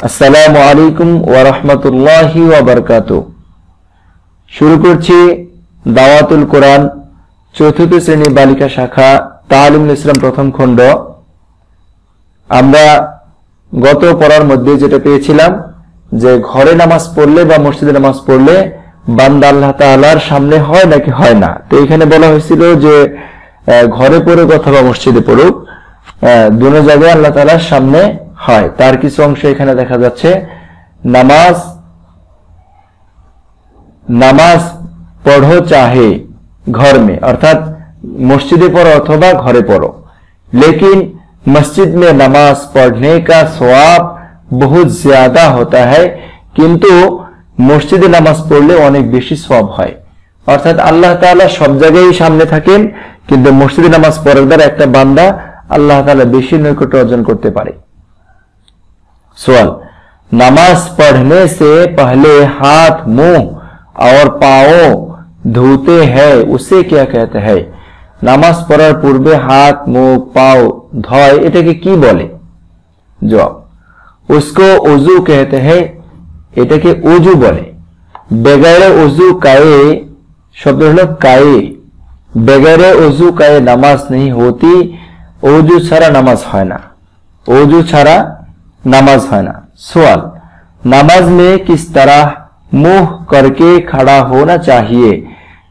আসসালামু আলাইকুম ওয়া রাহমাতুল্লাহি ওয়া বারাকাতুহু। শুরু করছি দাওয়াতুল কোরআন চতুর্থ শ্রেণী বালিকা শাখা তালিমুল ইসলাম প্রথম খণ্ড। আমরা গত পড়ার মধ্যে যেটা পেয়েছিলাম যে ঘরে নামাজ পড়লে বা মসজিদে নামাজ পড়লে বান্দা আল্লাহ তাআলার সামনে হয় নাকি হয় না। তো এখানে বলা হয়েছিল যে ঘরে পড়ুক অথবা মসজিদে পড়ুক, দুটো জায়গায় আল্লাহ তাআলার সামনে হয়। তার কিছু অংশ এখানে দেখা যাচ্ছে। নামাজ পढ़ो चाहे घर में, अर्थात मस्जिदे पढ़ो अथवा घरे पढ़ो, लेकिन मस्जिद में नमाज पढ़ने का सवाब बहुत ज्यादा होता है, किंतु मस्जिदे नमाज पढ़ले अनेक बेशी सवाब है। अर्थात अल्लाह ताआला सब जगह सामने थाकेन, किंतु मस्जिदे नमाज पढ़ार द्वारा एक बान्दा अल्लाह ताआला बेशी नैकट्य अर्जन करते पारे। सवाल, नमाज पढ़ने से पहले हाथ मुंह और पाँव धोते हैं उसे क्या कहते हैं? नामाज पढ़ार पूर्वे हाथ मुंह पाँव धोय एटाके की बोले? जवाब, उसको उजू कहते हैं, एटाके उजू बोले। बेगैरे उजू काए शब्द हलो काए, बेगैरे उजू काए नमाज नहीं होती, उजू छाड़ा नमाज है ना, उजू छाड़ा नमाज है ना। सवाल, नमाज में किस तरह मुंह करके खड़ा होना चाहिए?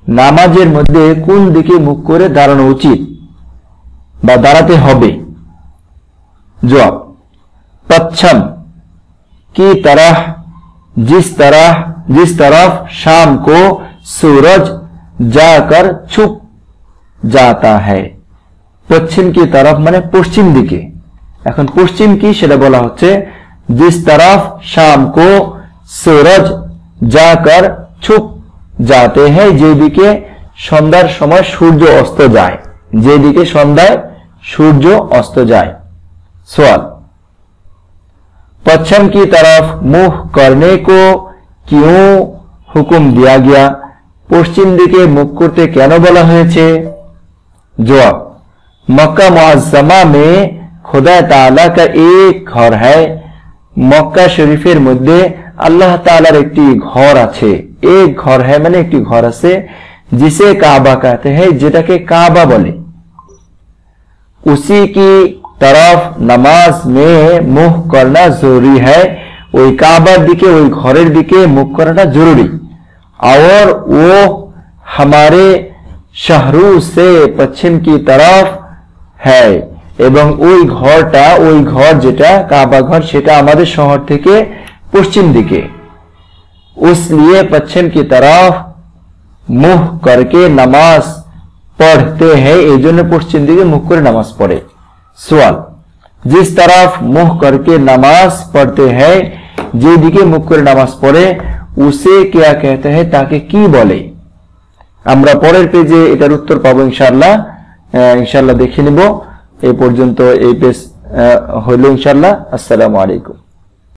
नामाजेर मध्य कोन दिके मुख करे दाঁড়ানো उचित बा दाঁড়াতে হবে? जवाब, पश्चिम की तरह, जिस तरफ शाम को सूरज जाकर छुप जाता है। पश्चिम की तरफ माने पश्चिम दिके। এখন পশ্চিম কি সেটা বলা হচ্ছে जिस तरफ शाम को सूरज जाकर छुप जाते हैं, যেদিকে সন্ধ্যার সময় সূর্য অস্ত যায়, যেদিকে সন্ধ্যায় সূর্য অস্ত যায়। सवाल, पश्चिम की तरफ मुंह करने को क्यों हुक्म दिया गया? পশ্চিম দিকে মুখ করতে কেন বলা হয়েছে? जवाब, मक्का मुअज्जमा में खुदा ताला का एक घर है। मक्का शरीफेर मध्य अल्लाह तालार एक घर आछे। एक घर है माने एक घर आछे, जिसे काबा कहते हैं, जेटाके काबा बोले। उसी की तरफ नमाज में मुख करना जरूरी है। ওই কাবার দিকে, ওই ঘরের দিকে মুখ করাটা জরুরি। और वो हमारे शहरों से पश्चिम की तरफ है, এবং ওই ঘরটা, ওই ঘর যেটা কাবা ঘর, সেটা আমাদের শহর থেকে পশ্চিম দিকে। इसलिए पश्चिम की तरफ मुंह करके नमाज पढ़ते हैं, एजন্য পশ্চিম দিকে মুখ করে নামাজ পড়ে। सवाल, जिस तरफ मुंह करके नमाज पढ़ते हैं, যেদিকে মুখ করে নামাজ পড়ে, उसे क्या कहते हैं, তাকে কি বলে? আমরা পরের পেজে এটার উত্তর পাবো ইনশাআল্লাহ দেখে নিব। এই পর্যন্ত এই পেজ হলো ইনশাআল্লাহ। আসসালামু আলাইকুম।